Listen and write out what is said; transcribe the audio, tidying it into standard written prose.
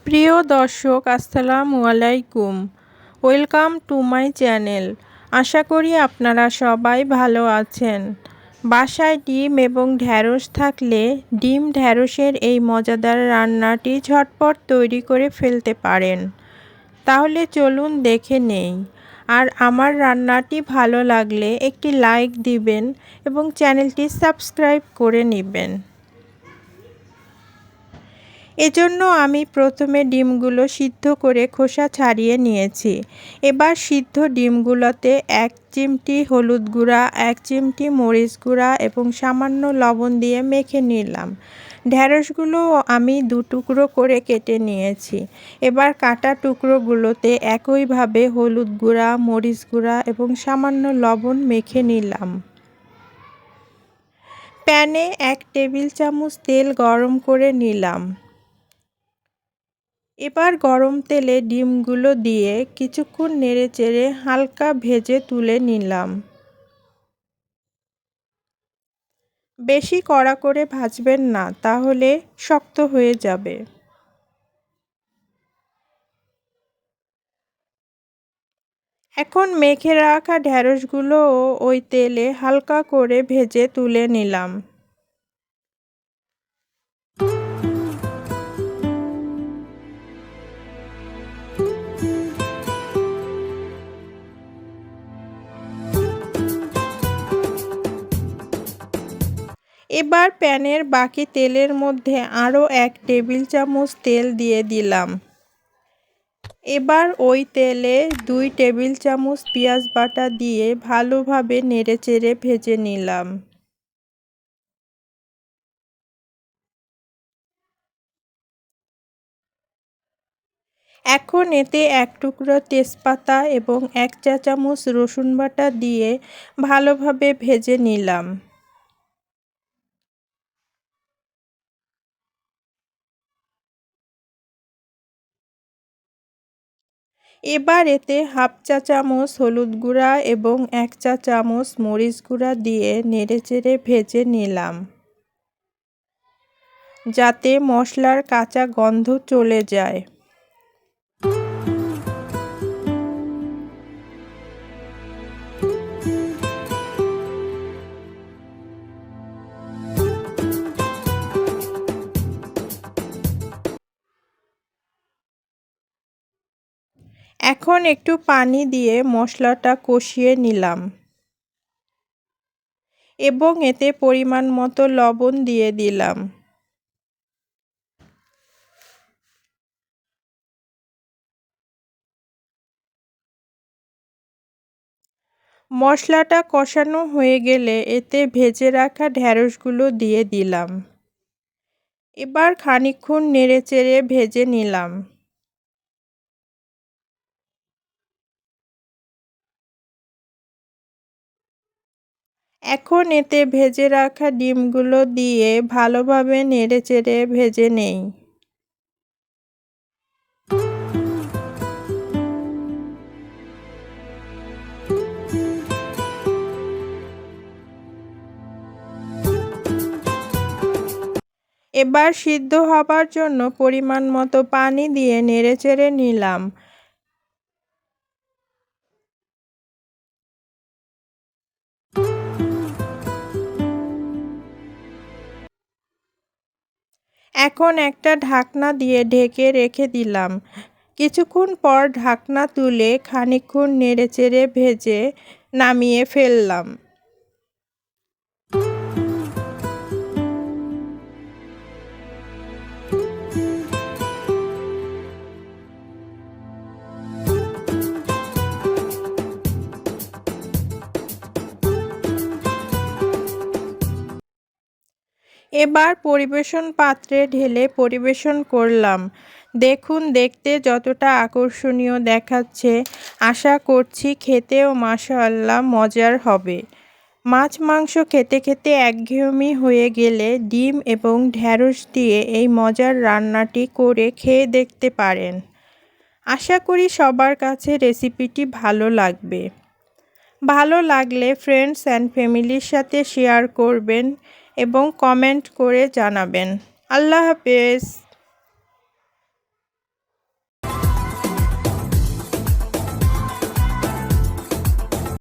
প্রিয় দর্শক, আসসালামু আলাইকুম। Welcome to my channel. আশা করি আপনারা সবাই ভালো আছেন। বাসায় ডিম এবং ঢ্যাঁড়স থাকলে ডিম ঢ্যাঁড়সের এই মজাদার রান্নাটি ঝটপট তৈরি করে ফেলতে পারেন। তাহলে চলুন দেখে নেই। আর আমার রান্নাটি ভালো লাগলে একটি লাইক দিবেন এবং চ্যানেলটি সাবস্ক্রাইব করে নেবেন। এজন্য আমি প্রথমে ডিমগুলো সিদ্ধ করে খোসা ছাড়িয়ে নিয়েছি। এবার সিদ্ধ ডিমগুলোতে 1 চিমটি হলুদ গুঁড়া, 1 চিমটি মরিচ গুঁড়া এবং সামান্য লবণ দিয়ে মেখে নিলাম। ঢ্যাঁড়সগুলোও আমি 2 টুকরো করে কেটে নিয়েছি। এবার কাটা টুকরোগুলোতে একইভাবে হলুদ গুঁড়া, মরিচ গুঁড়া এবং সামান্য লবণ মেখে নিলাম। প্যানে 1 টেবিল চামচ তেল গরম করে নিলাম। এবার গরম তেলে ডিমগুলো দিয়ে কিছুক্ষণ নেড়েচেড়ে হালকা ভেজে তুলে নিলাম। বেশি কড়া করে ভাজবেন না, তাহলে শক্ত হয়ে যাবে। এখন মেখে রাখা ঢ্যাঁড়সগুলোও ওই তেলে হালকা করে ভেজে তুলে নিলাম। এবার প্যানের বাকি তেলের মধ্যে আরও 1 টেবিল চামচ তেল দিয়ে দিলাম। এবার ওই তেলে 2 টেবিল চামচ পেঁয়াজ বাটা দিয়ে ভালোভাবে নেড়েচেড়ে ভেজে নিলাম। এখন এতে 1 টুকরো তেজপাতা এবং 1 চা চামচ রসুন বাটা দিয়ে ভালোভাবে ভেজে নিলাম। এবার এতে 1/2 চা চামচ হলুদ গুঁড়া এবং 1 চা চামচ মরিচ গুঁড়া দিয়ে নেড়েচেড়ে ভেজে নিলাম, যাতে মশলার কাঁচা গন্ধ চলে যায়। এখন একটু পানি দিয়ে মশলাটা কষিয়ে নিলাম এবং এতে পরিমাণ মতো লবণ দিয়ে দিলাম। মশলাটা কষানো হয়ে গেলে এতে ভেজে রাখা ঢ্যাঁড়সগুলো দিয়ে দিলাম। এবার খানিকক্ষণ নেড়েচেড়ে ভেজে নিলাম। এখন এতে ভেজে রাখা ডিমগুলো দিয়ে ভালোভাবে নেড়েচেড়ে ভেজে নেই। এবার সিদ্ধ হবার জন্য পরিমাণ মতো পানি দিয়ে নেড়েচেড়ে নিলাম। এখন একটা ঢাকনা দিয়ে ঢেকে রেখে দিলাম। কিছুক্ষণ পর ঢাকনা তুলে খানিকক্ষণ নেড়েচেড়ে ভেজে নামিয়ে ফেললাম। এবার পরিবেশন পাত্রে ঢেলে পরিবেশন করলাম। দেখুন, দেখতে যতটা আকর্ষণীয় দেখাচ্ছে, আশা করছি খেতেও মাশাআল্লাহ মজার হবে। মাছ মাংস খেতে খেতে একঘেয়েমি হয়ে গেলে ডিম এবং ঢ্যাঁড়স দিয়ে এই মজার রান্নাটি করে খেয়ে দেখতে পারেন। আশা করি সবার কাছে রেসিপিটি ভালো লাগবে। ভালো লাগলে ফ্রেন্ডস অ্যান্ড ফ্যামিলির সাথে শেয়ার করবেন এবং কমেন্ট করে জানাবেন। আল্লাহ হাফেজ।